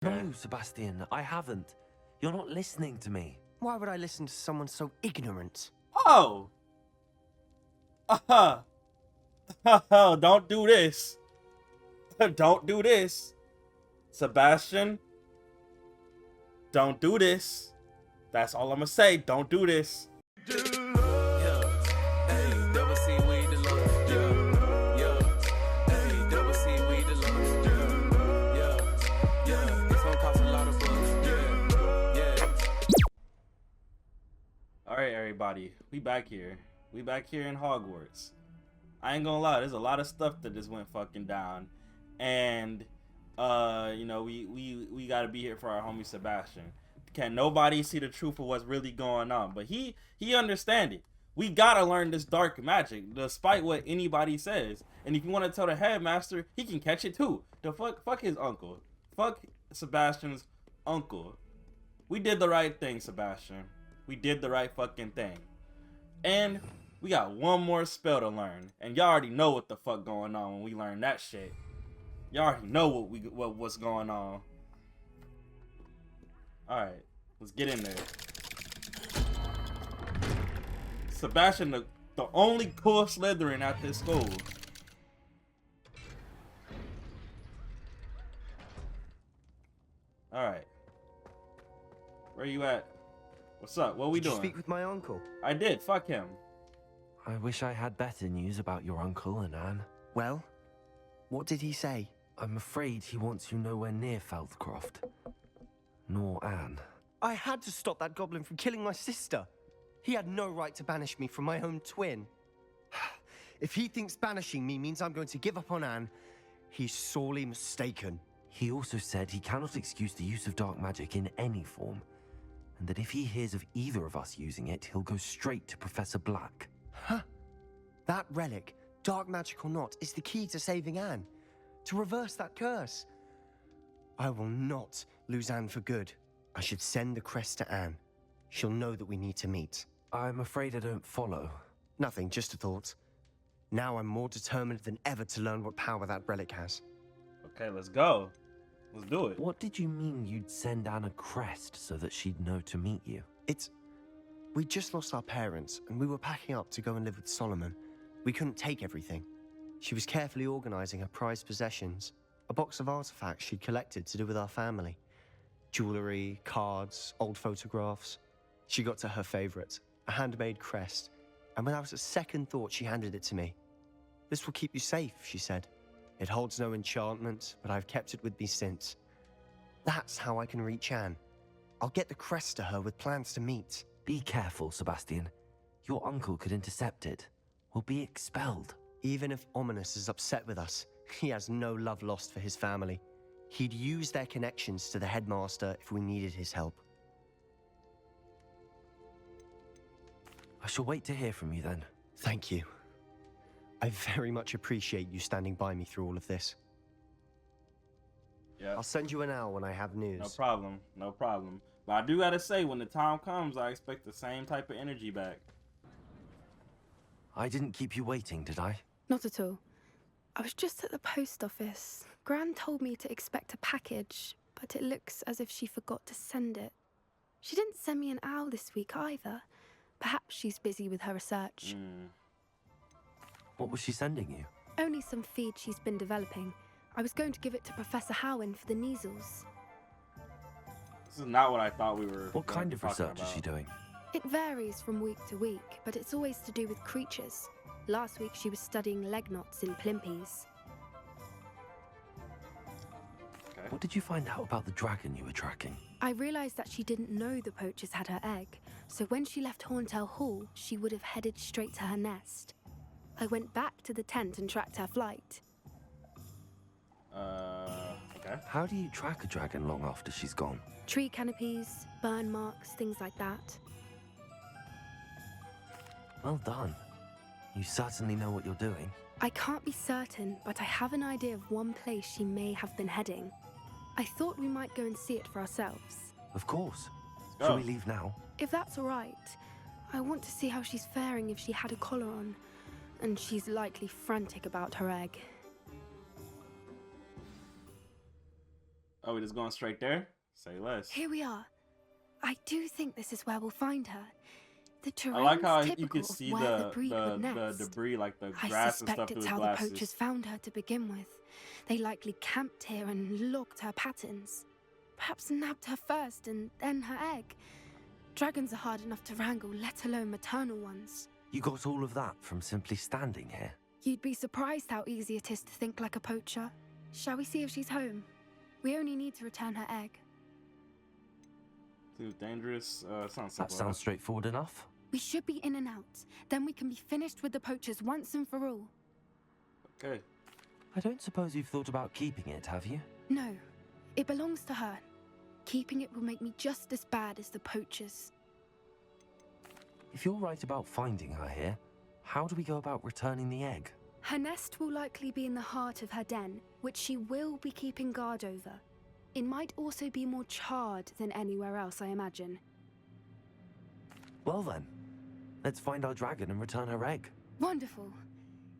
No, Sebastian, I haven't. You're not listening to me. Why would I listen to someone so ignorant? Oh! Don't do this. Don't do this. Sebastian, don't do this. That's all I'm gonna say. Don't do this. Alright, everybody. We back here. We back here in Hogwarts. I ain't gonna lie, there's a lot of stuff that just went fucking down. And you know, we gotta be here for our homie Sebastian. Can nobody see the truth of what's really going on? But he understand it. We gotta learn this dark magic, despite what anybody says. And if you want to tell the headmaster, he can catch it too. The fuck his uncle. Fuck Sebastian's uncle. We did the right thing, Sebastian. We did the right fucking thing. And we got one more spell to learn. And y'all already know what the fuck going on when we learn that shit. Y'all already know what's going on. Alright, let's get in there. Sebastian, the only cool Slytherin at this school. Alright. Where you at? What's up? What we doing? Did you speak with my uncle? I did. Fuck him. I wish I had better news about your uncle and Anne. Well, what did he say? I'm afraid he wants you nowhere near Feldcroft. Nor Anne. I had to stop that goblin from killing my sister. He had no right to banish me from my own twin. If he thinks banishing me means I'm going to give up on Anne, he's sorely mistaken. He also said he cannot excuse the use of dark magic in any form, and that if he hears of either of us using it, he'll go straight to Professor Black. Huh? That relic, dark magic or not, is the key to saving Anne. To reverse that curse. I will not lose Anne for good. I should send the crest to Anne. She'll know that we need to meet. I'm afraid I don't follow. Nothing, just a thought. Now I'm more determined than ever to learn what power that relic has. Okay, let's go. Let's do it. What did you mean you'd send Anne a crest so that she'd know to meet you? We just lost our parents, and we were packing up to go and live with Solomon. We couldn't take everything. She was carefully organizing her prized possessions, a box of artifacts she'd collected to do with our family. Jewelry, cards, old photographs. She got to her favorite, a handmade crest, and without a second thought, she handed it to me. "This will keep you safe," she said. "It holds no enchantment, but I've kept it with me since. That's how I can reach Anne. I'll get the crest to her with plans to meet." Be careful, Sebastian. Your uncle could intercept it. We'll be expelled. Even if Ominous is upset with us, he has no love lost for his family. He'd use their connections to the headmaster if we needed his help. I shall wait to hear from you then. Thank you. I very much appreciate you standing by me through all of this. Yeah. I'll send you an hour when I have news. No problem. No problem. But I do gotta say, when the time comes, I expect the same type of energy back. I didn't keep you waiting, did I? Not at all. I was just at the post office. Gran told me to expect a package, but it looks as if she forgot to send it. She didn't send me an owl this week either. Perhaps she's busy with her research. What was she sending you? Only some feed she's been developing. I was going to give it to Professor Howin for the measles. This is not what I thought we were. What kind of talking research is she doing? It varies from week to week, but it's always to do with creatures. Last week she was studying leg knots in plimpies. Okay. What did you find out about the dragon you were tracking? I realised that she didn't know the poachers had her egg, so when she left Horntail Hall, she would have headed straight to her nest. I went back to the tent and tracked her flight. Okay. How do you track a dragon long after she's gone? Tree canopies, burn marks, things like that. Well done. You certainly know what you're doing. I can't be certain, but I have an idea of one place she may have been heading. I thought we might go and see it for ourselves. Of course. go. Shall we leave now? If that's all right, I want to see how she's faring if she had a collar on. And she's likely frantic about her egg. Oh, we just going straight there? Say less. Here we are. I do think this is where we'll find her. The I like how terrain's you can typical see of where the the breed would nest. debris, like the I grass and suspect stuff through it's his how glasses. the poachers found her to begin with. They likely camped here and logged her patterns. Perhaps nabbed her first and then her egg. Dragons are hard enough to wrangle, let alone maternal ones. You got all of that from simply standing here? You'd be surprised how easy it is to think like a poacher. Shall we see if she's home? We only need to return her egg. Too dangerous. Sounds That simple. sounds straightforward enough. We should be in and out. Then we can be finished with the poachers once and for all. Okay. I don't suppose you've thought about keeping it, have you? No, it belongs to her. Keeping it will make me just as bad as the poachers. If you're right about finding her here, how do we go about returning the egg? Her nest will likely be in the heart of her den, which she will be keeping guard over. It might also be more charred than anywhere else, I imagine. Well then, let's find our dragon and return her egg. Wonderful.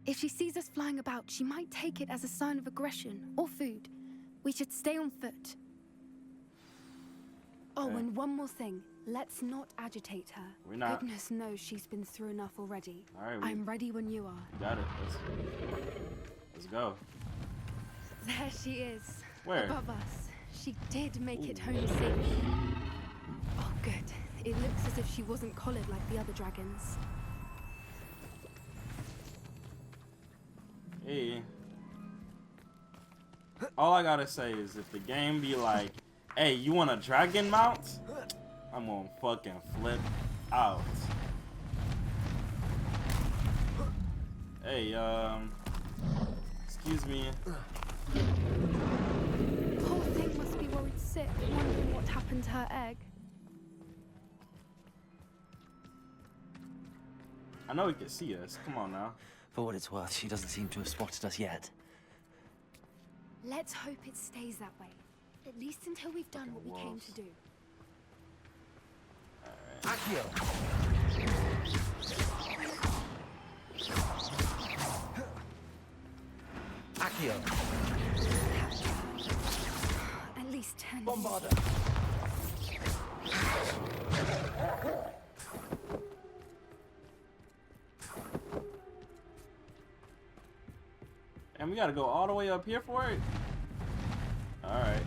If she sees us flying about, she might take it as a sign of aggression or food. We should stay on foot. Oh, Okay. and one more thing. Let's not agitate her. We're not. Goodness knows she's been through enough already. All right, I'm ready when you are. got it. Let's go. There she is. Where? Above us. She did make it home safe. Oh, good. It looks as if she wasn't collared like the other dragons. Hey. All I gotta say is if the game be like, hey, you want a dragon mount? I'm gonna fucking flip out. Hey, excuse me. Poor thing must be worried sick, wondering what happened to her egg. I know he can see us. Come on now. For what it's worth, she doesn't seem to have spotted us yet. Let's hope it stays that way. At least until we've done what we came to do. Accio! Accio! At least 10. Bombarder! And we gotta go all the way up here for it? Alright.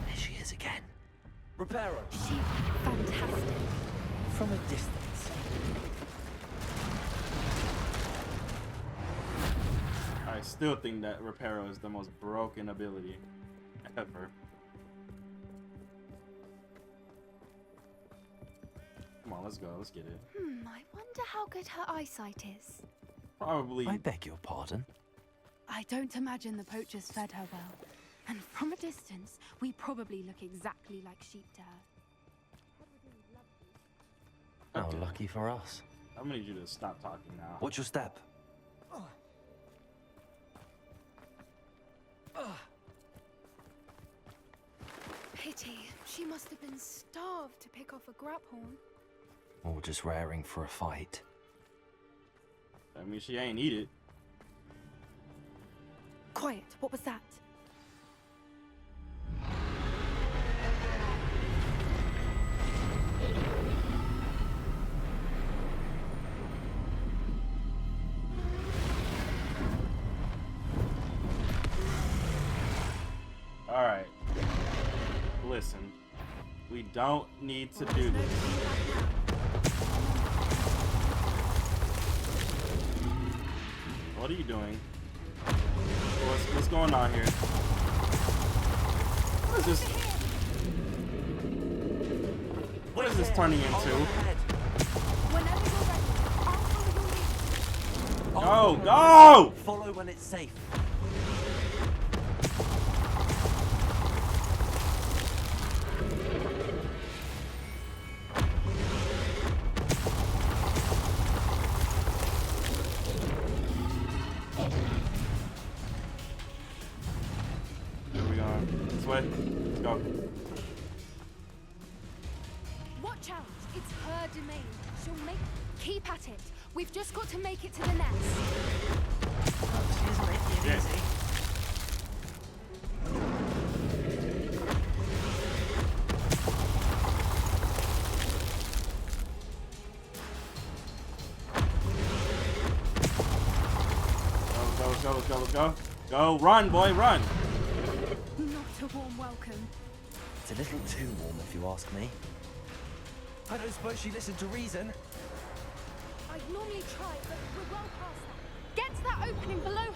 There she is again. Reparo! She's fantastic. From a distance. I still think that Reparo is the most broken ability ever. Come on, let's go. Let's get it. I wonder how good her eyesight is. Probably. I beg your pardon. I don't imagine the poachers fed her well. And from a distance, we probably look exactly like sheep to her. How Okay. lucky for us. I'm gonna need you to stop talking now. What's your step? Pity. She must have been starved to pick off a grabhorn. Or just raring for a fight. I mean, she ain't eat it. Quiet. What was that? Alright. Listen. We don't need to do this. What are you doing? What's going on here? What is this? What is this turning into? Whenever you're ready, I'll follow your lead. Go! Go! Follow when it's safe. Here we go. This way. Let's go. Watch out. It's her domain. She'll make... Keep at it. We've just got to make it to the nest. She isn't making it Yeah. easy. go, let's go. Go, run, boy, run. Not a warm welcome. It's a little too warm, if you ask me. I don't suppose she listened to reason. I'd normally try, but we're well past that. Get to that opening below her.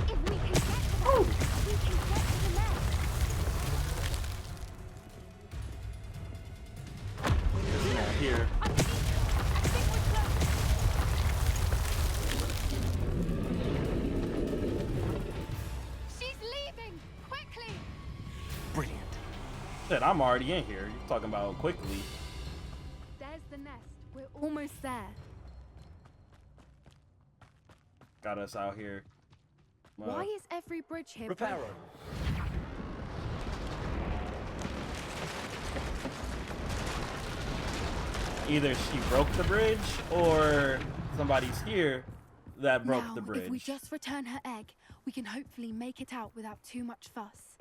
If we can get to that, we can get to the nest. It's not here. Underneath her. I think we're close. She's leaving! Quickly! Brilliant. Shit, I'm already in here. You're talking about quickly. There's the nest. We're almost there. Got us out here. Why is every bridge here Reparo. broken? Either she broke the bridge or somebody's here that broke Now, the bridge. if we just return her egg, we can hopefully make it out without too much fuss.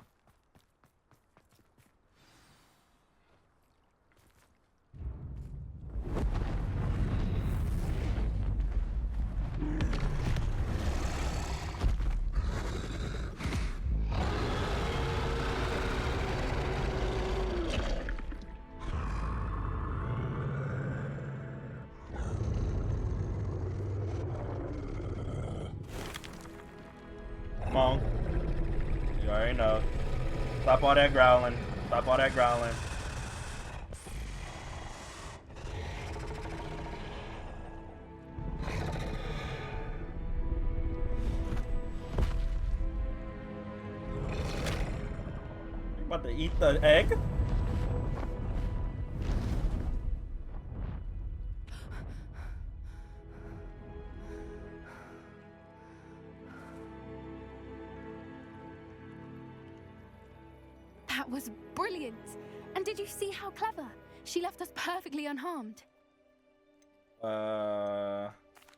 Come on. You already know. Stop all that growling. Stop all that growling. You about to eat the egg? That was brilliant! And did you see how clever? She left us perfectly unharmed.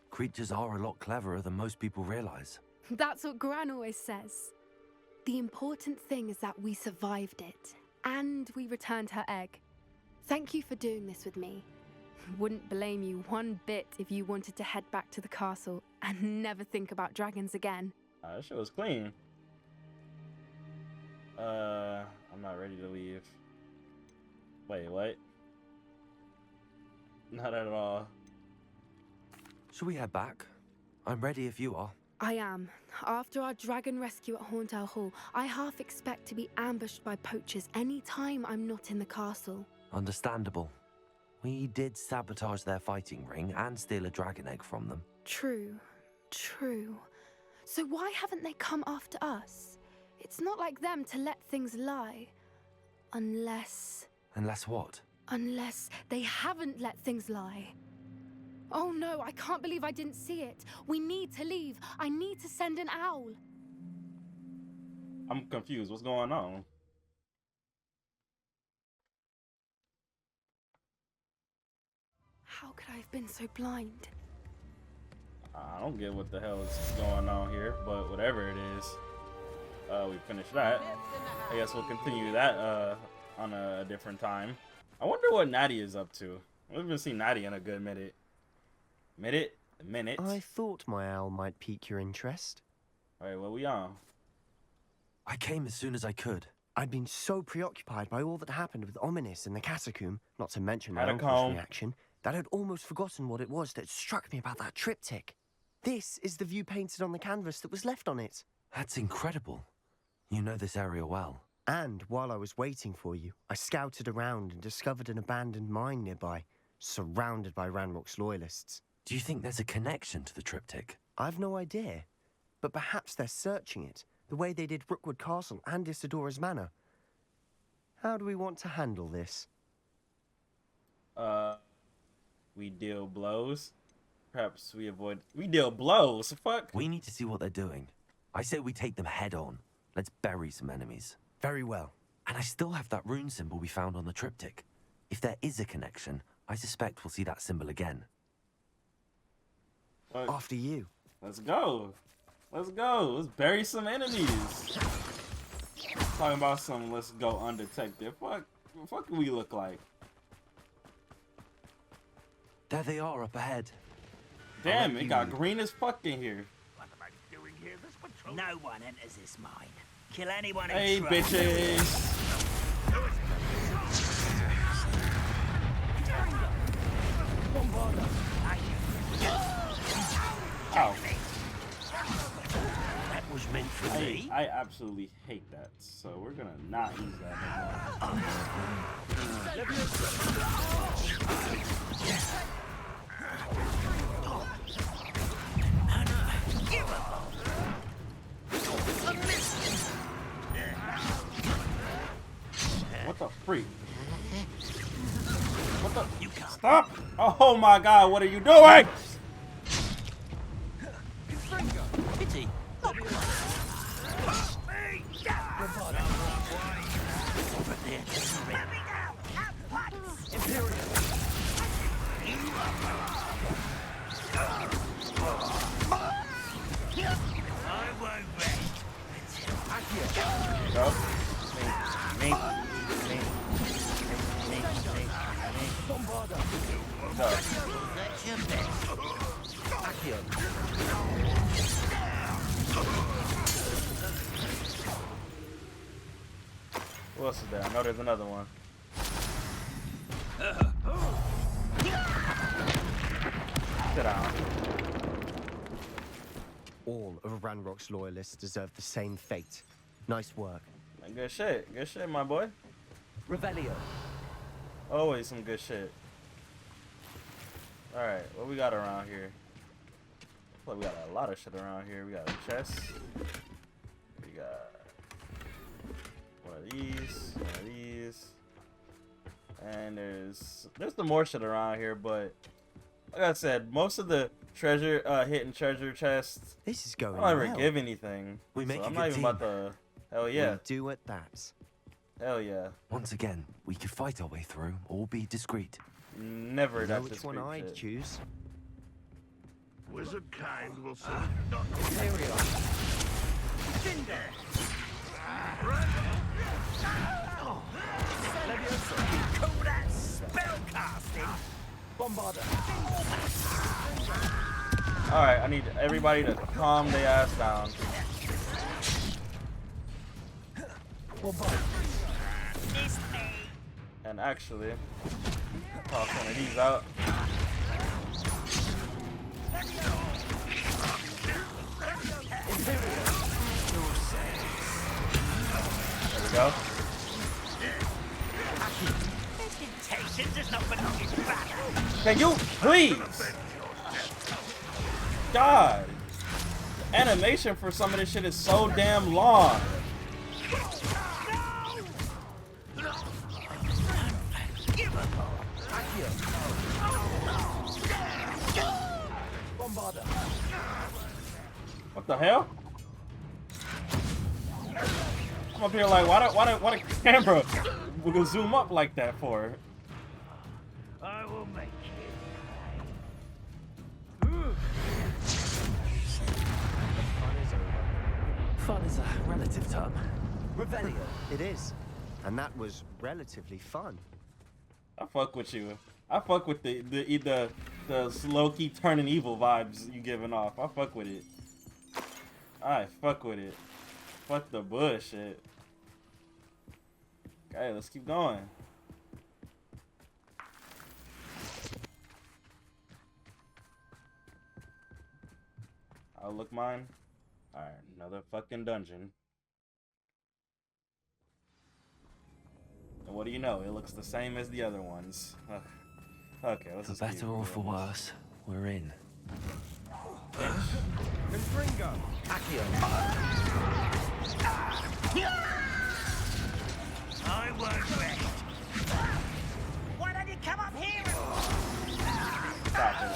Creatures are a lot cleverer than most people realize. That's what Gran always says. The important thing is that we survived it, and we returned her egg. Thank you for doing this with me. Wouldn't blame you one bit if you wanted to head back to the castle and never think about dragons again. That shit was clean. I'm not ready to leave. Wait, what? Not at all. Shall we head back? I'm ready if you are. I am. After our dragon rescue at Hauntel Hall, I half expect to be ambushed by poachers any time I'm not in the castle. Understandable. We did sabotage their fighting ring and steal a dragon egg from them. True. So why haven't they come after us? It's not like them to let things lie. Unless What? Unless they haven't let things lie. Oh no, I can't believe I didn't see it. We need to leave. I need to send an owl. I'm confused. What's going on? How could I have been so blind? I don't get what the hell is going on here, but whatever it is, we finished that. I guess we'll continue that on a different time. I wonder what Natty is up to. We haven't seen Natty in a good minute. I thought my owl might pique your interest. Alright, what we on? I came as soon as I could. I'd been so preoccupied by all that happened with Ominis and the catacomb, not to mention my Catacomb. uncle's reaction, that I'd almost forgotten what it was that struck me about that triptych. This is the view painted on the canvas that was left on it. That's incredible. You know this area well. And while I was waiting for you, I scouted around and discovered an abandoned mine nearby, surrounded by Ranrock's loyalists. Do you think there's a connection to the triptych? I've no idea, but perhaps they're searching it, the way they did Rookwood Castle and Isidora's Manor. How do we want to handle this? We deal blows. Perhaps we deal blows. Fuck. We need to see what they're doing. I say we take them head on. Let's bury some enemies. Very well. And I still have that rune symbol we found on the triptych. If there is a connection, I suspect we'll see that symbol again. After you. Let's go. Let's bury some enemies. Talking about some let's go undetected. Fuck do we look like? There they are up ahead. Damn, it got green as fuck in here. What am I doing here? This patrol. No one enters this mine. Kill anyone who Hey, tries. bitches. Ow. That was meant for me. I absolutely hate that. So we're gonna not use that anymore. What the freak? What the? You can't. Stop! Oh my god, what are you doing? Pity. Go. Me. Go. What else is there? I know there's another one. Sit down. All of Ranrock's loyalists deserve the same fate. Nice work. Good shit. Good shit, my boy. Revelio. Always some good shit. Alright, what we got around here? Well, we got a lot of shit around here. We got a chest. We got one of these. And there's some more shit around here, but like I said, most of the treasure hidden treasure chests This is going I don't ever well. give anything. We make so a I'm good not even team. about to hell yeah. We do at that. Hell yeah. Once again, we could fight our way through or be discreet. Never Know that which one discreet I'd shit. choose? Wizard kind will say. Imperial. Call that spellcasting. Bombarder. Alright, I need everybody to calm their ass down. It's me. And actually, toss one of these out. There we go. Temptations is not belonging back. Can you please? God. The animation for some of this shit is so damn long. Bombarder. What the hell? I'm up here like, why the camera will zoom up like that for? I will make Fun is a relative term. Revelio. It is. And that was relatively fun. I fuck with you. I fuck with the Loki turning evil vibes you giving off. I fuck with it. I fuck with it. Fuck the bullshit. Okay, let's keep going. I'll look mine. Alright, another fucking dungeon. And what do you know? It looks the same as the other ones. Ugh. Okay, let's For just keep better or for doing this. worse, we're in. Confringo. Accio. I won't rest. Why don't you come up here and... Stop it.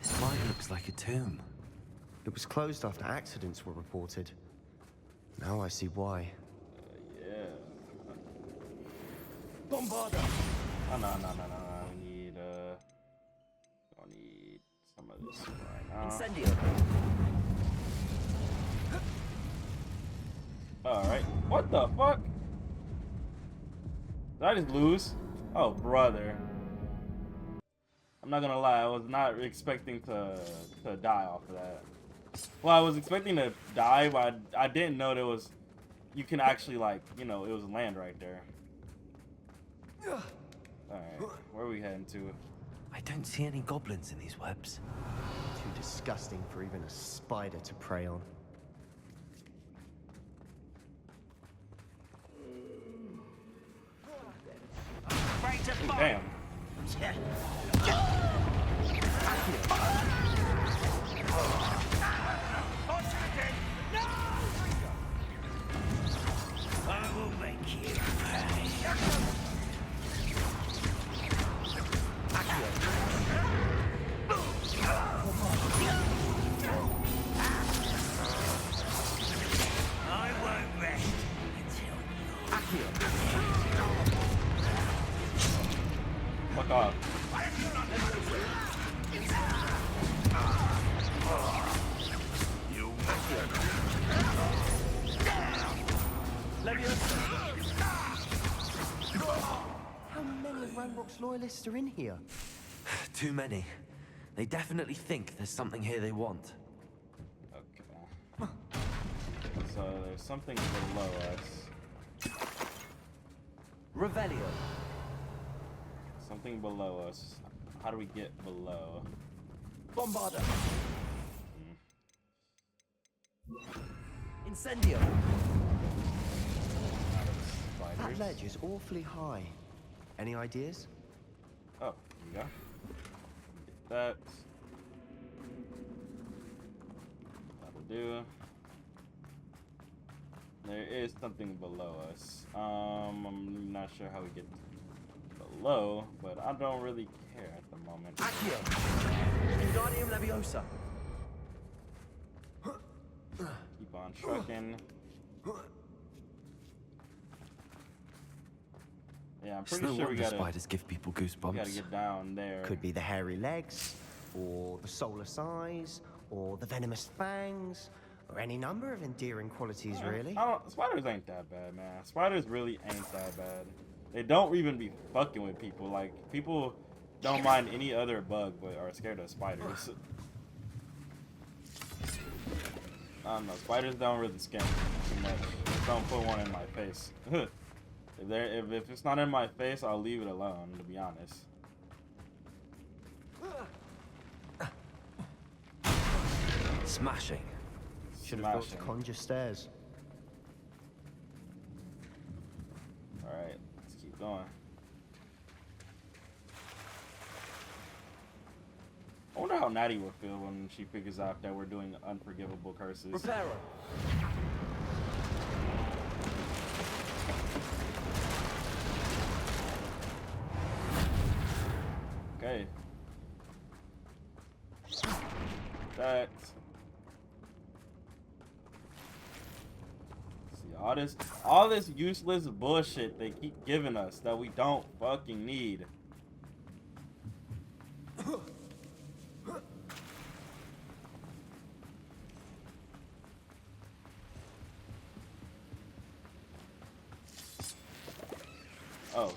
This mine looks like a tomb. It was closed after accidents were reported. Now I see why. Yeah. Bombarder. Oh, no. We need some of this right now. Incendio. Alright. What the fuck? Did I just lose? Oh, brother. I'm not gonna lie, I was not expecting to die off of that. Well, I was expecting to die, but I didn't know there was... You can actually, like, you know, it was land right there. Alright, where are we heading to? I don't see any goblins in these webs. Too disgusting for even a spider to prey on. Afraid to fight. Damn. Fortunate. No! I will make you pay. I won't rest until you. Fuck off. You How many of Ranrock's loyalists are in here? Too many. They definitely think there's something here they want. Okay. So there's something below us. Revelio. Something below us. How do we get below? Bombarda. Incendio. That Spiders. ledge is awfully high. Any ideas? Oh, here you go. Get that. That'll do. There is something below us. I'm not sure how we get below, but I don't really care at the moment. Accio. Wingardium Leviosa. Keep on trucking. Yeah, I'm It's pretty no sure we wonder gotta spiders give people goosebumps. get down there. Could be the hairy legs, or the soulless eyes, or the venomous fangs, or any number of endearing qualities, really. Spiders ain't that bad, man. Spiders really ain't that bad. They don't even be fucking with people. Like, people don't mind any other bug, but are scared of spiders. I don't know. Spiders don't really scare me too much. Just don't put one in my face. if it's not in my face, I'll leave it alone, to be honest. Smashing. Should have thought to Smashing. conjure stairs. Alright, let's keep going. I wonder how Natty will feel when she figures out that we're doing unforgivable curses. Reparo. Okay. That. See, all this useless bullshit they keep giving us that we don't fucking need. Oh.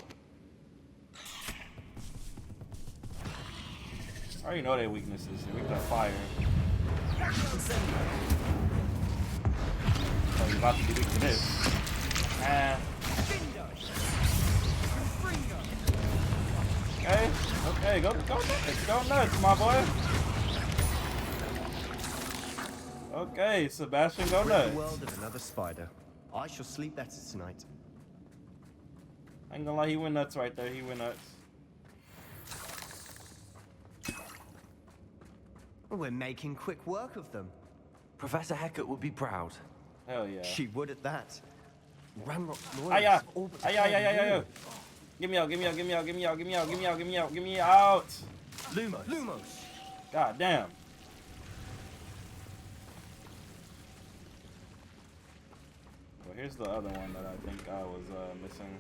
I already know their weaknesses. They're weak to fire. Oh, you're about to be weak to this. Okay, okay, go nuts. Go nuts, my boy. Okay, Sebastian, go Rid the nuts. world of another spider. I shall sleep better tonight. I ain't gonna lie, he went nuts right there. He went nuts. We're making quick work of them. Professor Hecat would be proud. Hell yeah. She would at that. Ranrock's Aya! loyalists all but Aya, aya, aya, aya. Give me out, give me out, give me out, give me out, give me out, give me out, give me out, give me out. Lumos. Lumos. God damn. Well, here's the other one that I think I was missing.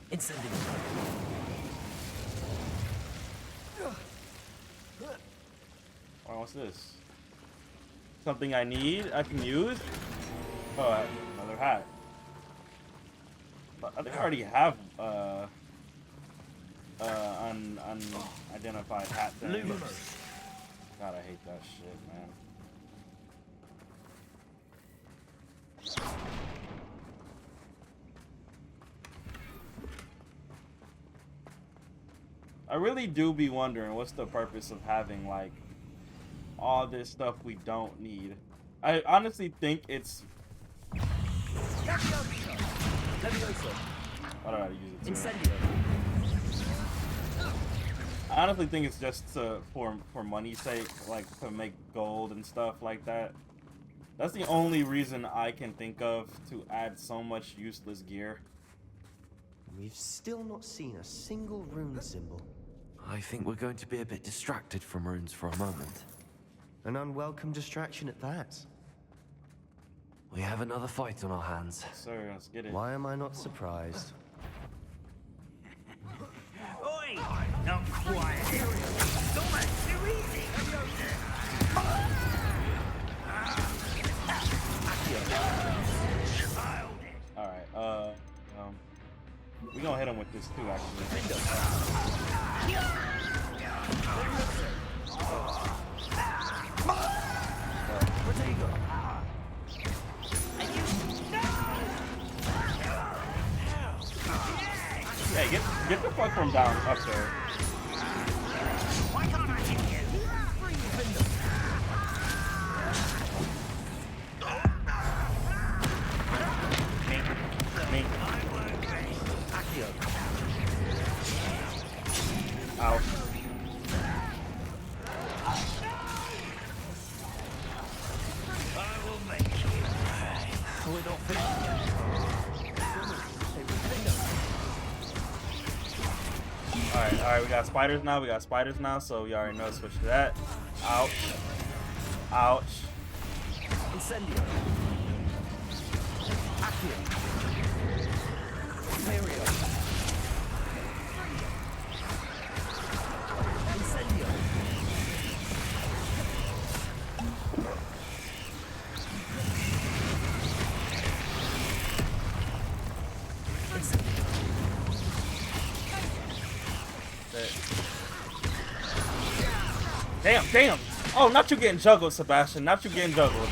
Incendiary. Why What's this? Something I need? I can use? Oh, another hat. I think I already have unidentified hat thing. God, I hate that shit, man. I really do be wondering what's the purpose of having like all this stuff we don't need. I honestly think it's. Levioso. Why did I use it? Incendio. I honestly think it's just for money's sake, like to make gold and stuff like that. That's the only reason I can think of to add so much useless gear. We've still not seen a single rune symbol. I think we're going to be a bit distracted from runes for a moment. An unwelcome distraction at that. We have another fight on our hands. Sir, let's get it. Why am I not surprised? Oi! Not quiet. It's almost too easy. Alright, we gonna hit him with this too, actually. Hey, get the fuck from down up there. Why can't I hit you? Me. Ow. I will make you. We're not finished yet. Alright, we got spiders now, so we already know to switch to that. Ouch. Ouch. Incendio. Accio. Imperio. Incendio. Damn! Oh, not you getting juggled, Sebastian. Not you getting juggled.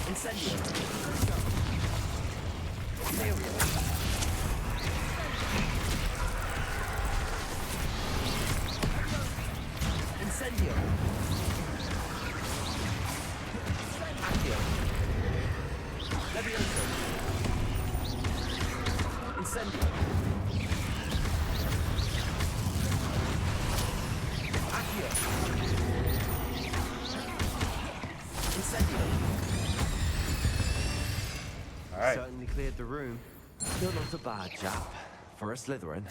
Incendio. Imperio. Incendio. Accio. Levioso. Incendio. Accio. Incendio. Alright. Certainly cleared the room. You're not a bad chap. For a Slytherin.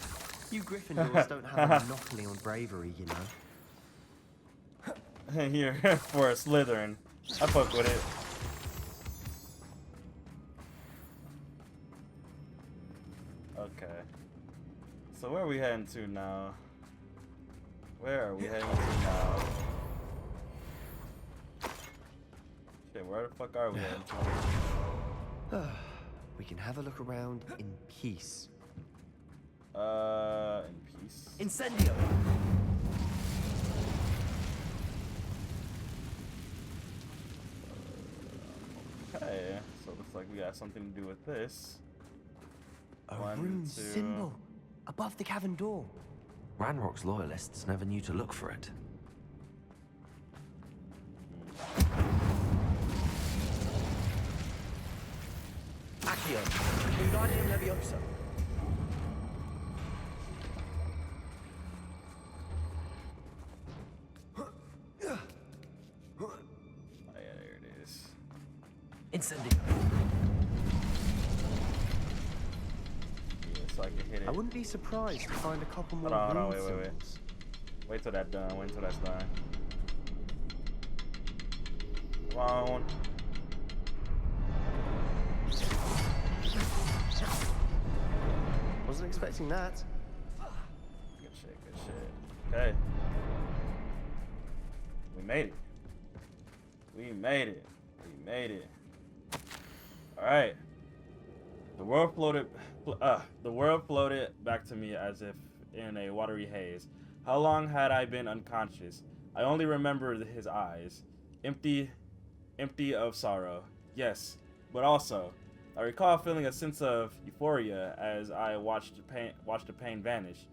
You Gryffindors don't have a monopoly on bravery, you know. Here for a Slytherin. I fuck with it. Okay. So where are we heading to now? Where are we heading to now? Shit, where the fuck are we heading to? We can have a look around in peace. In peace. Incendio. Okay, so it looks like we got something to do with this. A One, rune two. symbol above the cavern door. Ranrock's loyalists never knew to look for it. Accio. Wingardium Leviosa. Oh yeah, there it is. Incendio. Yeah, so I can hit it. I wouldn't be surprised to find a couple more Hold on, rune wait. symbols. Wait till that's done. Wait till that's done. Come on. Wasn't expecting that. Good shit, good shit. Okay. We made it. We made it. We made it. All right. The world floated. The world floated back to me as if in a watery haze. How long had I been unconscious? I only remembered his eyes, empty of sorrow. Yes, but also, I recall feeling a sense of euphoria as I watched the pain vanish.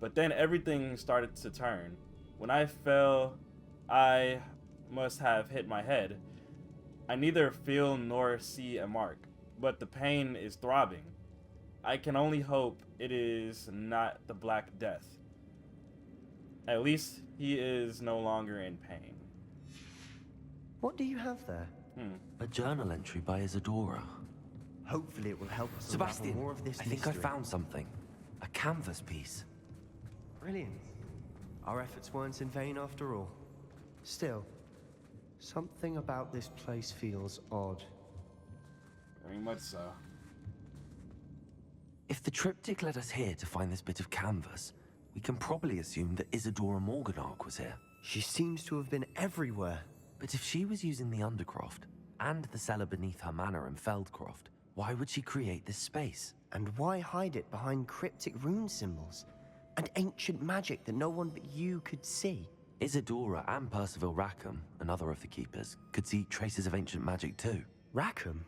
But then everything started to turn. When I fell, I must have hit my head. I neither feel nor see a mark, but the pain is throbbing. I can only hope it is not the Black Death. At least he is no longer in pain. What do you have there? A journal entry by Isadora. Hopefully it will help us unravel Sebastian, more of this I think I mystery. found something. A canvas piece. Brilliant. Our efforts weren't in vain after all. Still, something about this place feels odd. Very much so. If the triptych led us here to find this bit of canvas, we can probably assume that Isadora Morganark was here. She seems to have been everywhere. But if she was using the Undercroft, and the cellar beneath her manor in Feldcroft, why would she create this space? And why hide it behind cryptic rune symbols? And ancient magic that no one but you could see? Isadora and Percival Rackham, another of the keepers, could see traces of ancient magic too. Rackham?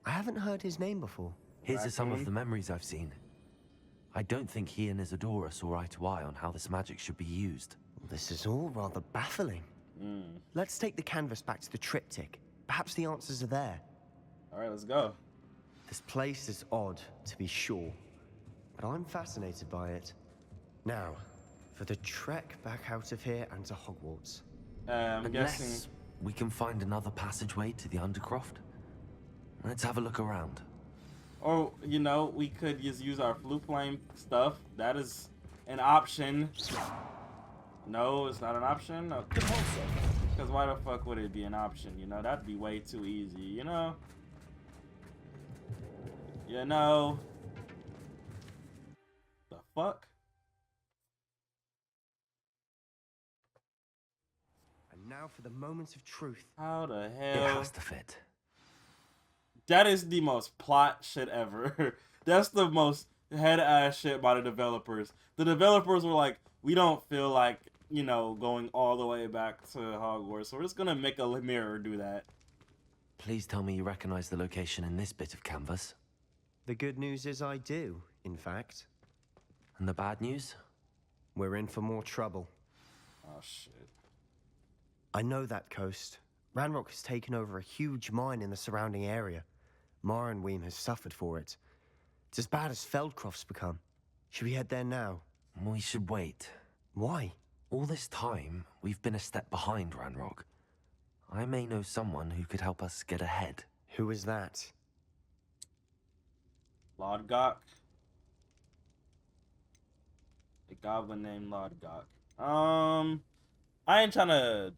I haven't heard his name before. His are some of the memories I've seen. I don't think he and Isadora saw eye to eye on how this magic should be used. This is all rather baffling. Let's take the canvas back to the triptych. Perhaps the answers are there. All right, let's go. This place is odd, to be sure, but I'm fascinated by it. Now, for the trek back out of here and to Hogwarts. I'm Unless guessing. we can find another passageway to the Undercroft. Let's have a look around. Or, you know, we could just use our flute flame stuff. That is an option. No, it's not an option? Okay. Because why the fuck would it be an option? You know, that'd be way too easy, you know? You know? The fuck? And now for the moment of truth. How the It hell? has to fit. That is the most plot shit ever. That's the most head ass shit by the developers. The developers were like, we don't feel like, you know, going all the way back to Hogwarts, so we're just gonna make a mirror do that. Please tell me you recognize the location in this bit of canvas. The good news is I do, in fact. And the bad news? We're in for more trouble. Oh shit. I know that coast. Ranrock has taken over a huge mine in the surrounding area. Mornweem has suffered for it. It's as bad as Feldcroft's become. Should we head there now? We should wait. Why? All this time, we've been a step behind Ranrock. I may know someone who could help us get ahead. Who is that? Lodgok. A goblin named Lodgok. I ain't trying to.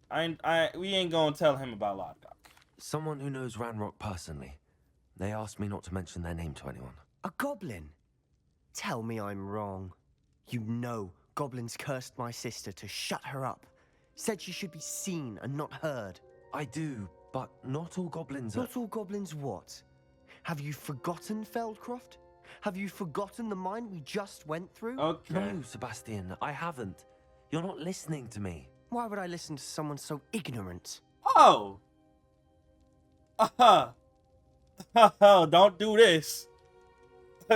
We ain't gonna tell him about Lodgok. Someone who knows Ranrock personally. They asked me not to mention their name to anyone. A goblin? Tell me I'm wrong. You know goblins cursed my sister to shut her up. Said she should be seen and not heard. I do, but not all goblins are... Not all goblins what? Have you forgotten Feldcroft? Have you forgotten the mine we just went through? Okay. No, Sebastian, I haven't. You're not listening to me. Why would I listen to someone so ignorant? Oh. Don't do this.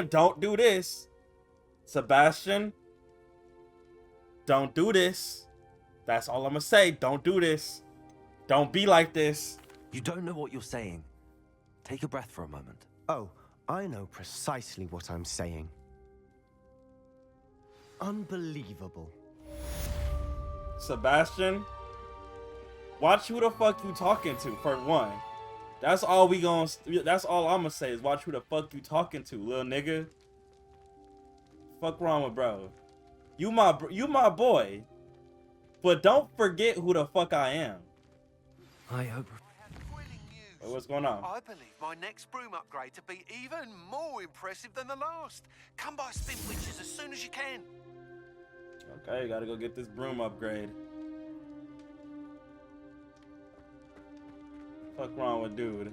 Don't do this. Sebastian. Don't do this. That's all I'm gonna say. Don't do this. Don't be like this. You don't know what you're saying. Take a breath for a moment. Oh, I know precisely what I'm saying. Unbelievable. Sebastian, watch who the fuck you talking to, for one. That's all I'm gonna say is watch who the fuck you talking to, little nigga. Fuck wrong with bro. You my boy. But don't forget who the fuck I am. I hope... Hey, what's going on? I believe my next broom upgrade to be even more impressive than the last. Come by Spin Witches as soon as you can. Okay, gotta go get this broom upgrade. Fuck wrong with dude.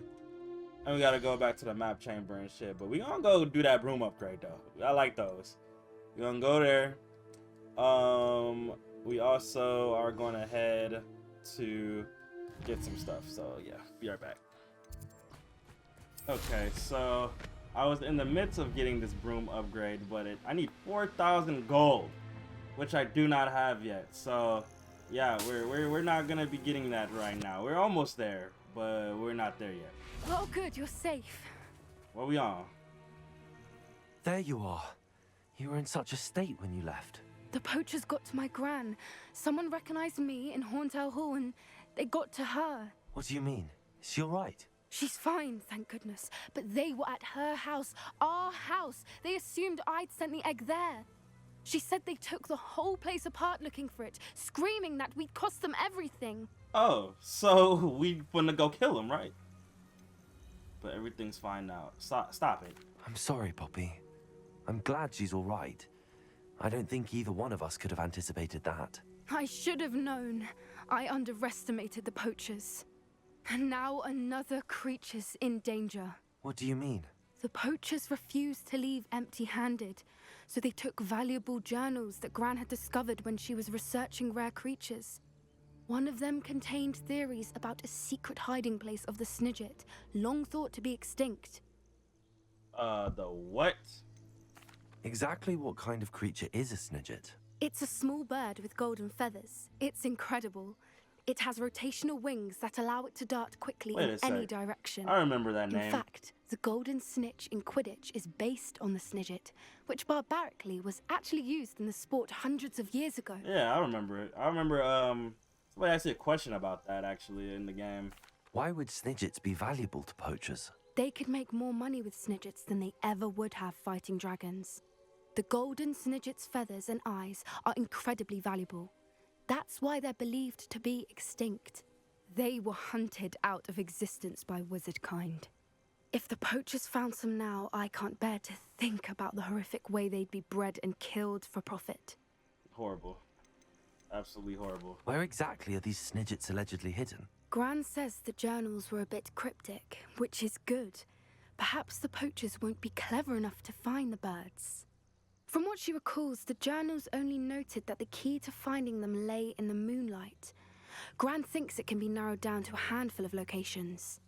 And we gotta go back to the map chamber and shit. But we gonna go do that broom upgrade though. I like those. We gonna go there. We also are gonna head to get some stuff. So yeah, be right back. Okay, so I was in the midst of getting this broom upgrade, but I need 4,000 gold, which I do not have yet. So yeah, we're not gonna be getting that right now. We're almost there, but we're not there yet. Oh, good, you're safe. What we on? There you are. You were in such a state when you left. The poachers got to my gran. Someone recognized me in Horntail Hall and they got to her. What do you mean? Is she all right? She's fine, thank goodness. But they were at her house, our house. They assumed I'd sent the egg there. She said they took the whole place apart looking for it, screaming that we'd cost them everything. Oh, so we wanna go kill him, right? But everything's fine now. Stop it. I'm sorry, Poppy. I'm glad she's all right. I don't think either one of us could have anticipated that. I should have known. I underestimated the poachers. And now another creature's in danger. What do you mean? The poachers refused to leave empty-handed, so they took valuable journals that Gran had discovered when she was researching rare creatures. One of them contained theories about a secret hiding place of the Snidget, long thought to be extinct. The what? Exactly what kind of creature is a Snidget? It's a small bird with golden feathers. It's incredible. It has rotational wings that allow it to dart quickly in any direction. I remember that name. In fact, the golden snitch in Quidditch is based on the Snidget, which barbarically was actually used in the sport hundreds of years ago. Yeah, I remember it. I remember somebody asked me a question about that actually in the game. Why would Snidgets be valuable to poachers? They could make more money with Snidgets than they ever would have fighting dragons. The golden Snidget's feathers and eyes are incredibly valuable. That's why they're believed to be extinct. They were hunted out of existence by wizard kind. If the poachers found some now, I can't bear to think about the horrific way they'd be bred and killed for profit. Horrible. Absolutely horrible. Where exactly are these Snidgets allegedly hidden? Gran says the journals were a bit cryptic, which is good. Perhaps the poachers won't be clever enough to find the birds. From what she recalls, the journals only noted that the key to finding them lay in the moonlight. Gran thinks it can be narrowed down to a handful of locations.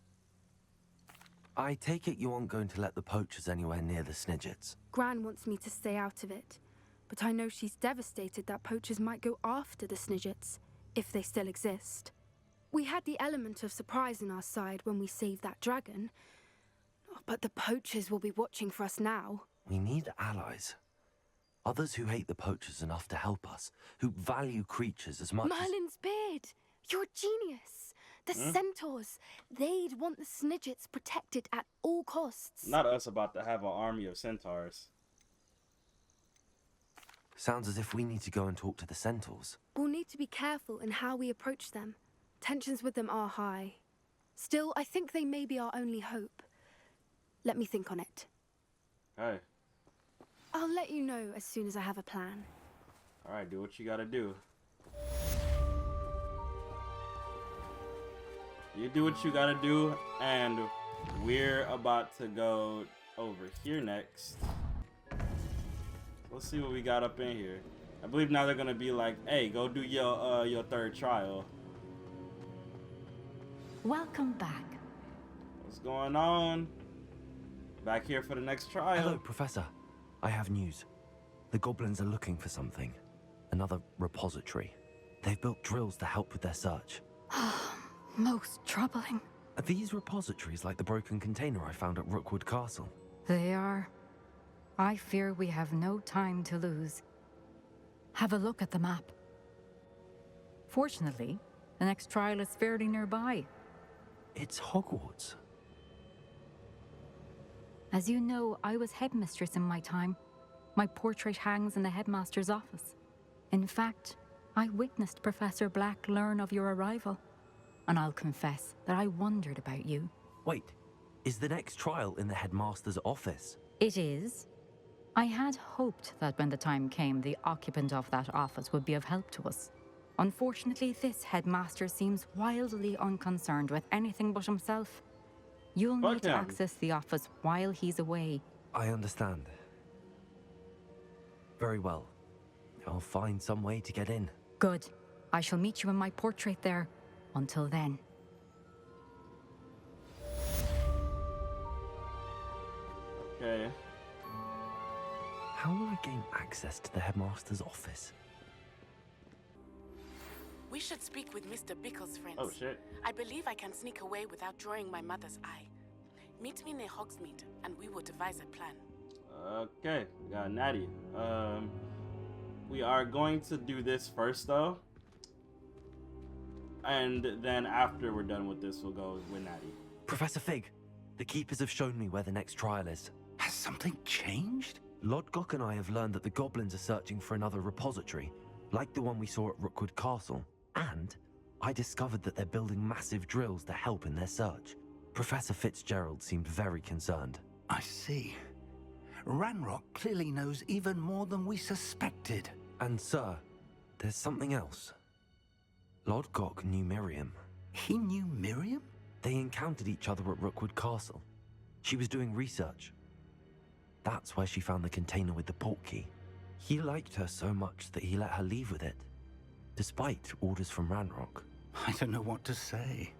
I take it you aren't going to let the poachers anywhere near the Snidgets. Gran wants me to stay out of it, but I know she's devastated that poachers might go after the Snidgets, if they still exist. We had the element of surprise on our side when we saved that dragon, but the poachers will be watching for us now. We need allies. Others who hate the poachers enough to help us, who value creatures as much Merlin's beard! You're a genius! The centaurs! They'd want the Snidgets protected at all costs. Not us about to have an army of centaurs. Sounds as if we need to go and talk to the centaurs. We'll need to be careful in how we approach them. Tensions with them are high. Still, I think they may be our only hope. Let me think on it. Hey. I'll let you know as soon as I have a plan. Alright, do what you gotta do. You do what you gotta do, and we're about to go over here next. Let's see what we got up in here. I believe now they're gonna be like, hey, go do your third trial. Welcome back. What's going on? Back here for the next trial. Hello, Professor. I have news. The goblins are looking for something. Another repository. They've built drills to help with their search. Most troubling. Are these repositories like the broken container I found at Rookwood Castle? They are. I fear we have no time to lose. Have a look at the map. Fortunately, the next trial is fairly nearby. It's Hogwarts. As you know, I was headmistress in my time. My portrait hangs in the headmaster's office. In fact, I witnessed Professor Black learn of your arrival. And I'll confess that I wondered about you. Wait, is the next trial in the headmaster's office? It is. I had hoped that when the time came, the occupant of that office would be of help to us. Unfortunately, this headmaster seems wildly unconcerned with anything but himself. You'll Fuck need to him. access the office while he's away. I understand. Very well. I'll find some way to get in. Good. I shall meet you in my portrait there. Until then. Okay. How will I gain access to the headmaster's office? We should speak with Mr. Bickle's friends. Oh shit. I believe I can sneak away without drawing my mother's eye. Meet me near Hogsmeade, and we will devise a plan. Okay, we got Natty. We are going to do this first though. And then after we're done with this, we'll go with Natty. Professor Fig, the Keepers have shown me where the next trial is. Has something changed? Lodgok and I have learned that the goblins are searching for another repository, like the one we saw at Rookwood Castle. And I discovered that they're building massive drills to help in their search. Professor Fitzgerald seemed very concerned. I see. Ranrock clearly knows even more than we suspected. And sir, there's something else. Lodgok knew Miriam. He knew Miriam? They encountered each other at Rookwood Castle. She was doing research. That's where she found the container with the portkey. He liked her so much that he let her leave with it, despite orders from Ranrock. I don't know what to say.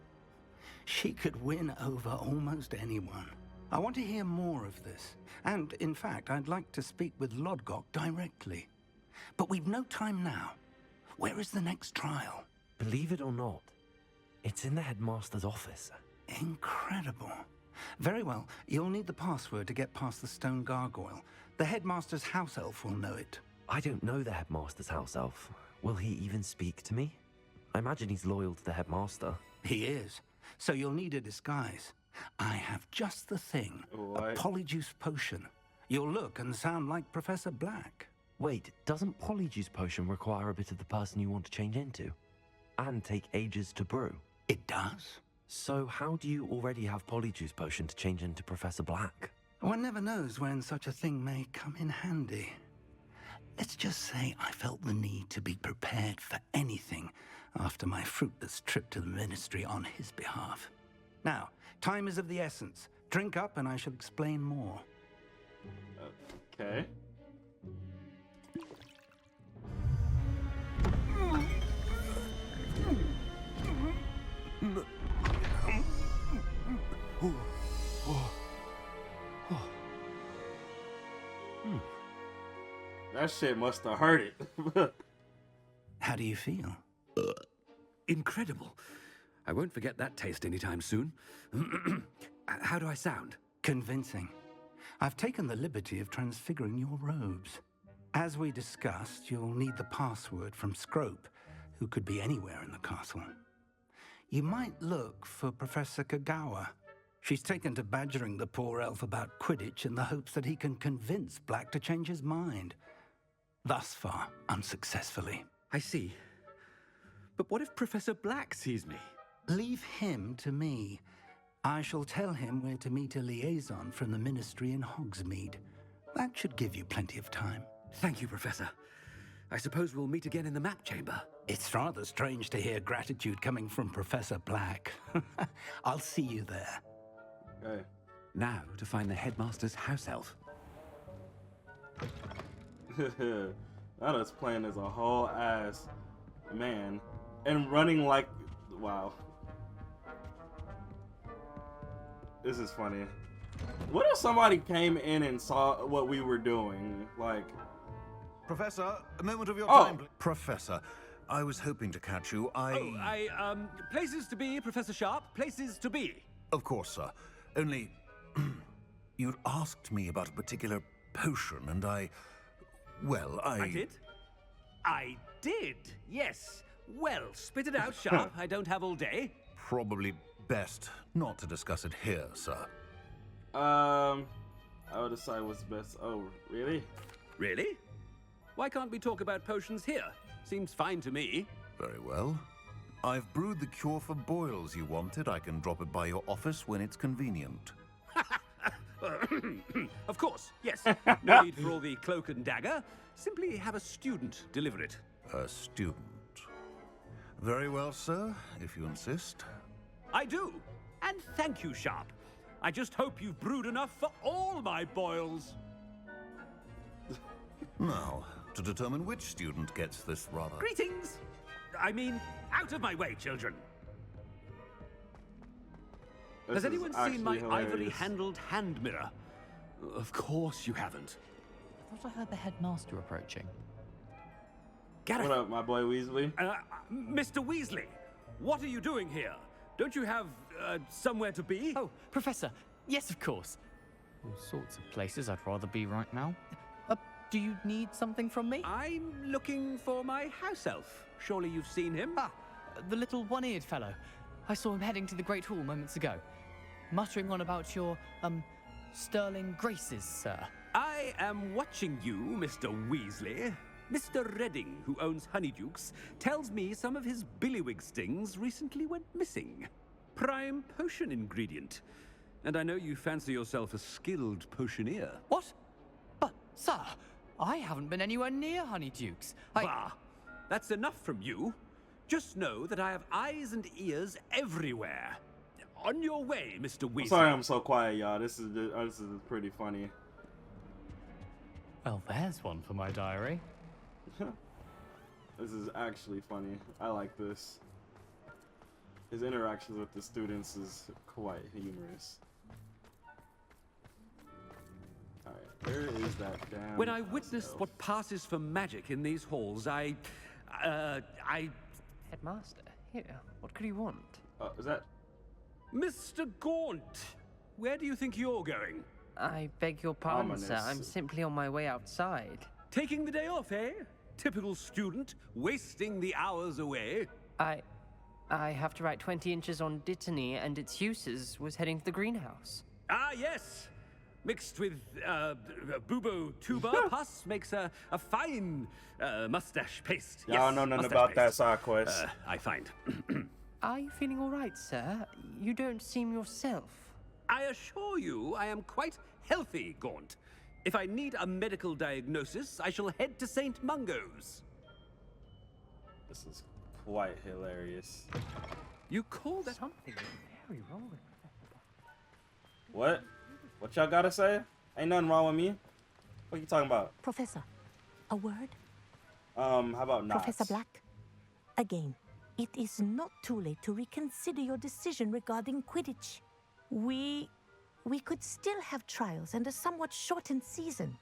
She could win over almost anyone. I want to hear more of this. And, in fact, I'd like to speak with Lodgok directly. But we've no time now. Where is the next trial? Believe it or not, it's in the headmaster's office. Incredible. Very well. You'll need the password to get past the stone gargoyle. The headmaster's house elf will know it. I don't know the headmaster's house elf. Will he even speak to me? I imagine he's loyal to the headmaster. He is. So you'll need a disguise. I have just the thing. What? A polyjuice potion. You'll look and sound like Professor Black. Wait, doesn't Polyjuice Potion require a bit of the person you want to change into? And take ages to brew? It does. So how do you already have Polyjuice Potion to change into Professor Black? One never knows when such a thing may come in handy. Let's just say I felt the need to be prepared for anything after my fruitless trip to the Ministry on his behalf. Now, time is of the essence. Drink up and I shall explain more. Okay. That shit must have hurt it. How do you feel? Incredible. I won't forget that taste anytime soon. How do I sound? Convincing. I've taken the liberty of transfiguring your robes. As we discussed, you'll need the password from Scrope, who could be anywhere in the castle. You might look for Professor Kagawa. She's taken to badgering the poor elf about Quidditch in the hopes that he can convince Black to change his mind. Thus far, unsuccessfully. I see. But what if Professor Black sees me? Leave him to me. I shall tell him where to meet a liaison from the Ministry in Hogsmeade. That should give you plenty of time. Thank you, Professor. I suppose we'll meet again in the map chamber. It's rather strange to hear gratitude coming from Professor Black. I'll see you there. Okay. Now to find the headmaster's house elf. That is playing as a whole ass man and running like, wow. This is funny. What if somebody came in and saw what we were doing? Like, Professor, a moment of your Oh. time. Professor, I was hoping to catch you. Places to be, Professor Sharp, places to be. Of course, sir. Only, you'd asked me about a particular potion, and I did, yes. Well, spit it out, Sharp. I don't have all day. Probably best not to discuss it here, sir. I would decide what's best. Oh, really? Really? Why can't we talk about potions here? Seems fine to me. Very well. I've brewed the cure for boils you wanted. I can drop it by your office when it's convenient. Of course, yes. No need for all the cloak and dagger. Simply have a student deliver it. A student. Very well, sir, if you insist. I do. And thank you, Sharp. I just hope you've brewed enough for all my boils. Now, to determine which student gets this rather... Greetings! I mean, out of my way, children. Has anyone seen my ivory-handled hand mirror? Of course you haven't. I thought I heard the headmaster approaching. Gareth. What up, my boy Weasley? Mr. Weasley, what are you doing here? Don't you have somewhere to be? Oh, Professor. Yes, of course. All sorts of places I'd rather be right now. Do you need something from me? I'm looking for my house elf. Surely you've seen him? Ah, the little one-eared fellow. I saw him heading to the Great Hall moments ago, muttering on about your, sterling graces, sir. I am watching you, Mr. Weasley. Mr. Redding, who owns Honeydukes, tells me some of his billywig stings recently went missing. Prime potion ingredient. And I know you fancy yourself a skilled potioneer. What? But, sir, I haven't been anywhere near Honeydukes. Bah! That's enough from you. Just know that I have eyes and ears everywhere. On your way, Mr. Weasley. I'm sorry I'm so quiet, y'all. This is pretty funny. Well, there's one for my diary. This is actually funny. I like this. His interactions with the students is quite humorous. Alright, where is that damn... When I witnessed what passes for magic in these halls, I... Headmaster, here, what could he want? Is that... Mr. Gaunt, where do you think you're going? I beg your pardon, sir. Ominous. I'm simply on my way outside. Taking the day off, eh? Typical student, wasting the hours away. I have to write 20 inches on Dittany and its uses was heading to the greenhouse. Ah, yes. Mixed with, bubo tuba pus makes a fine, mustache paste. Y'all Yes, know nothing mustache about that paste. side quest. I find. Are you feeling all right, sir? You don't seem yourself. I assure you I am quite healthy, Gaunt. If I need a medical diagnosis, I shall head to St. Mungo's. This is quite hilarious. You call that... Something very wrong with What? What y'all gotta say? Ain't nothing wrong with me. What you talking about? Professor, a word? How about not? Professor Black? Again, it is not too late to reconsider your decision regarding Quidditch. We could still have trials and a somewhat shortened season.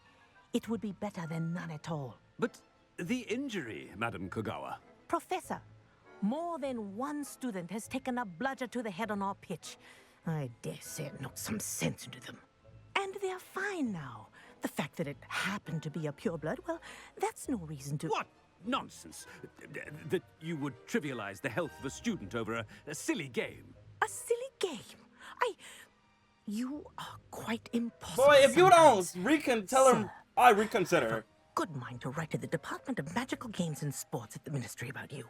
It would be better than none at all. But the injury, Madam Kogawa. Professor, more than one student has taken a bludger to the head on our pitch. I dare say it knocked some sense into them. And they're fine now. The fact that it happened to be a pureblood, well, that's no reason to... What nonsense! That you would trivialize the health of a student over a silly game. A silly game? You are quite impossible. Boy, if you don't sometimes. tell him, I reconsider. Good mind to write to the Department of Magical Games and Sports at the Ministry about you.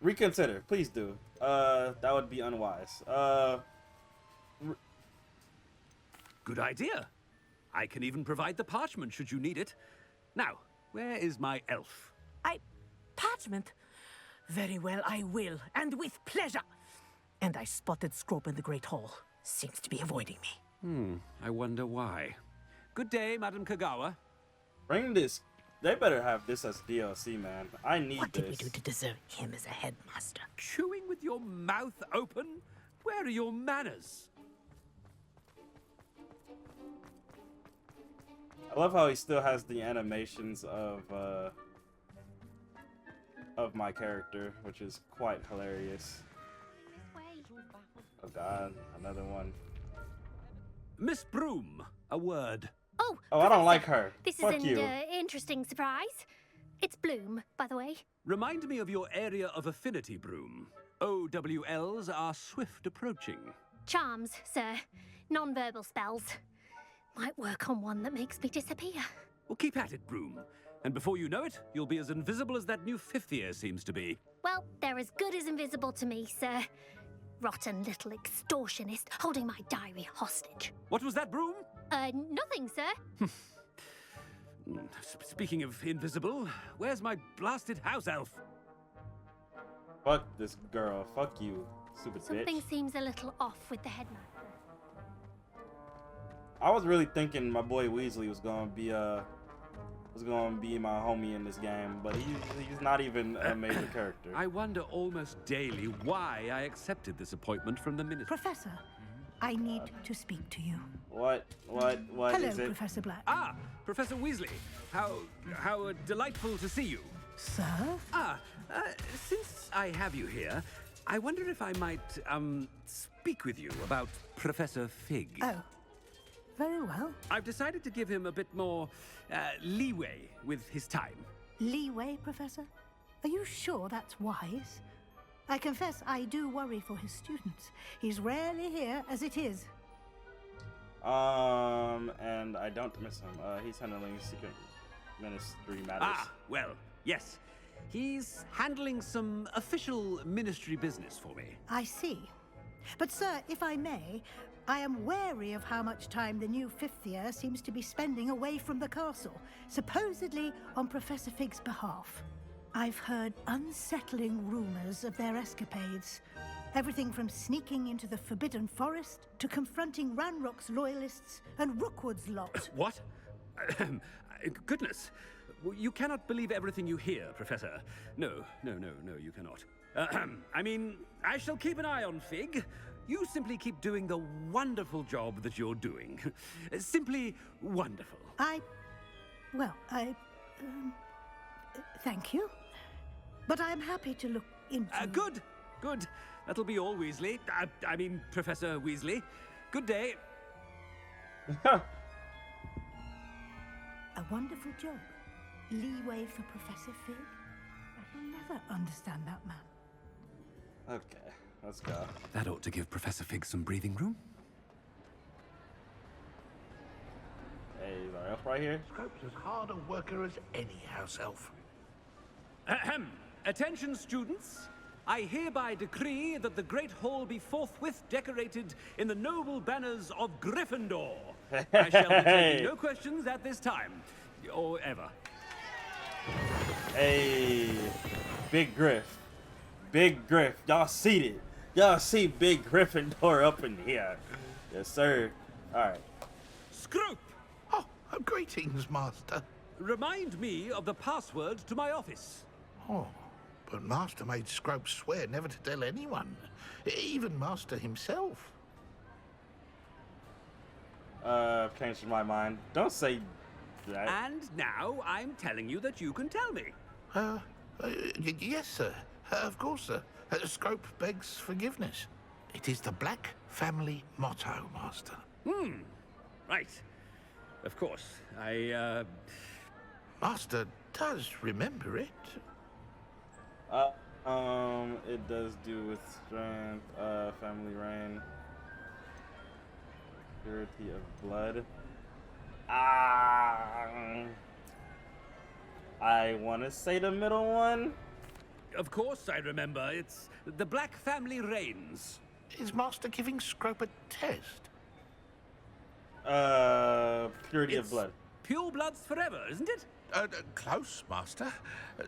Reconsider, please do. That would be unwise. Good idea. I can even provide the parchment should you need it. Now, where is my elf? Parchment? Very well, I will, and with pleasure. And I spotted Scrope in the Great Hall. Seems to be avoiding me. I wonder why. Good day, Madam Kogawa. Bring this. They better have this as DLC, man. I need What this. did we do to deserve him as a headmaster? Chewing with your mouth open? Where are your manners? I love how he still has the animations of my character, which is quite hilarious. Oh god, another one. Miss Broom, a word. Oh, I don't like her. This Fuck is you. an interesting surprise. It's Bloom, by the way. Remind me of your area of affinity, Broom. OWLs are swift approaching. Charms, sir. Non-verbal spells. Might work on one that makes me disappear. Well, keep at it, Broom. And before you know it, you'll be as invisible as that new fifth year seems to be. Well, they're as good as invisible to me, sir. Rotten little extortionist holding my diary hostage. What was that, Broom? Nothing, sir. Speaking of invisible, where's my blasted house elf? Fuck this girl. Fuck you, stupid Something bitch. seems a little off with the headmaster. I was really thinking my boy Weasley was gonna be my homie in this game, but he's not even a major character. I wonder almost daily why I accepted this appointment from the minister. Professor, I need to speak to you. What Hello, is it? Professor Black. Ah, Professor Weasley. How delightful to see you. Sir? Since I have you here, I wonder if I might, speak with you about Professor Fig. Oh, very well. I've decided to give him a bit more, leeway with his time. Leeway, Professor? Are you sure that's wise? I confess I do worry for his students. He's rarely here as it is. And I don't miss him. He's handling secret ministry matters. Ah, well, yes. He's handling some official ministry business for me. I see. But, sir, if I may, I am wary of how much time the new fifth year seems to be spending away from the castle, supposedly on Professor Fig's behalf. I've heard unsettling rumors of their escapades. Everything from sneaking into the Forbidden Forest to confronting Ranrock's loyalists and Rookwood's lot. What? Goodness. You cannot believe everything you hear, Professor. No, you cannot. I mean, I shall keep an eye on Fig. You simply keep doing the wonderful job that you're doing. Simply wonderful. Thank you. But I'm happy to look into... Good. That'll be all, Weasley. I mean, Professor Weasley. Good day. A wonderful job. Leeway for Professor Fig. I will never understand that man. Okay, let's go. That ought to give Professor Fig some breathing room. Hey, is our elf right here? Scrope's as hard a worker as any house elf. Ahem. Attention, students. I hereby decree that the Great Hall be forthwith decorated in the noble banners of Gryffindor. I shall be taking no questions at this time, or ever. Hey, Big Griff. Big Griff. Y'all see it. Y'all see Big Gryffindor up in here. Yes, sir. All right. Scrope! Oh, greetings, Master. Remind me of the password to my office. Oh, but Master made Scrope swear never to tell anyone, even Master himself. Changed my mind. Don't say that. And now I'm telling you that you can tell me. Yes, sir. Of course, sir. Scrope begs forgiveness. It is the Black family motto, Master. Right. Of course. Master does remember it. It does do with strength, family reign, purity of blood. I want to say the middle one. Of course I remember. It's the Black family reigns. Is Master giving Scrope a test? Purity of blood. Pure bloods forever, isn't it? Close, Master.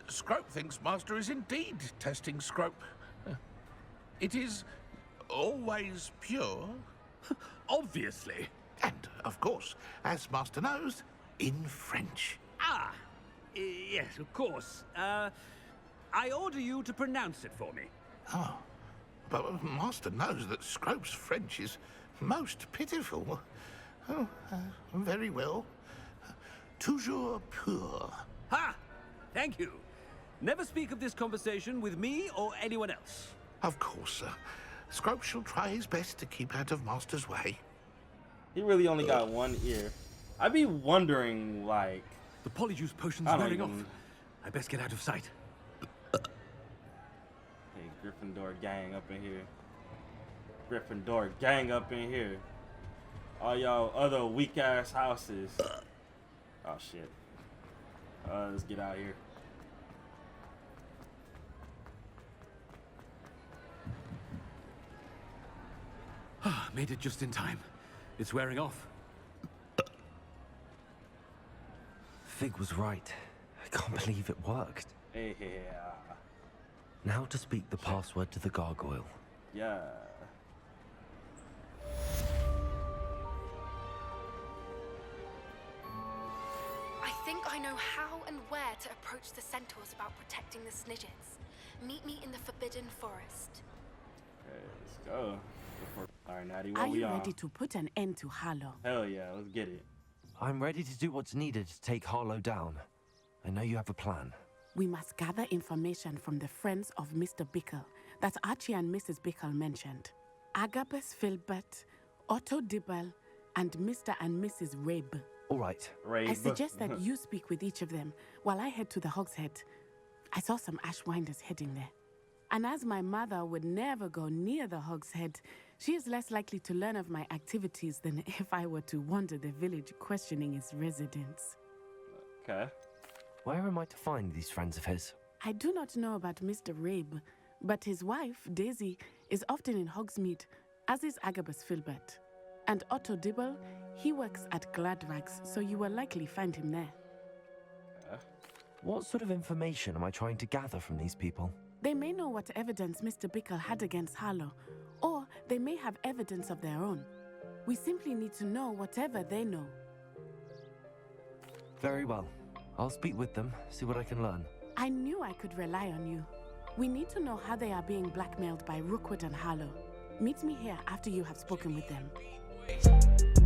Scrope thinks Master is indeed testing Scrope. It is always pure. Obviously. And, of course, as Master knows, in French. Yes, of course. I order you to pronounce it for me. Oh, but Master knows that Scrope's French is most pitiful. Oh, very well. Toujours pur. Ha! Thank you. Never speak of this conversation with me or anyone else. Of course, sir. Scrope shall try his best to keep out of Master's way. He really only got one ear. I'd be wondering, like... The polyjuice potion's wearing off. I best get out of sight. Hey, Gryffindor gang up in here. Gryffindor gang up in here. All y'all other weak-ass houses. Oh, shit. Let's get out of here. Made it just in time. It's wearing off. Fig was right. I can't believe it worked. Yeah. Now to speak the password to the gargoyle. Yeah. I think I know how and where to approach the centaurs about protecting the Snidgets. Meet me in the Forbidden Forest. Okay, let's go. Alright, Natty, what Are we you on? ready to put an end to Harlow? Hell yeah, let's get it. I'm ready to do what's needed to take Harlow down. I know you have a plan. We must gather information from the friends of Mr. Bickle that Archie and Mrs. Bickle mentioned. Agabus Filbert, Otto Dibble, and Mr. and Mrs. Rabe. All right. I suggest that you speak with each of them while I head to the Hogshead. I saw some Ashwinders heading there. And as my mother would never go near the Hogshead, she is less likely to learn of my activities than if I were to wander the village questioning its residents. Okay. Where am I to find these friends of his? I do not know about Mr. Rabe, but his wife, Daisy, is often in Hogsmeade, as is Agabus Filbert. And Otto Dibble, he works at Gladrags, so you will likely find him there. What sort of information am I trying to gather from these people? They may know what evidence Mr. Bickle had against Harlow, or they may have evidence of their own. We simply need to know whatever they know. Very well. I'll speak with them, see what I can learn. I knew I could rely on you. We need to know how they are being blackmailed by Rookwood and Harlow. Meet me here after you have spoken with them.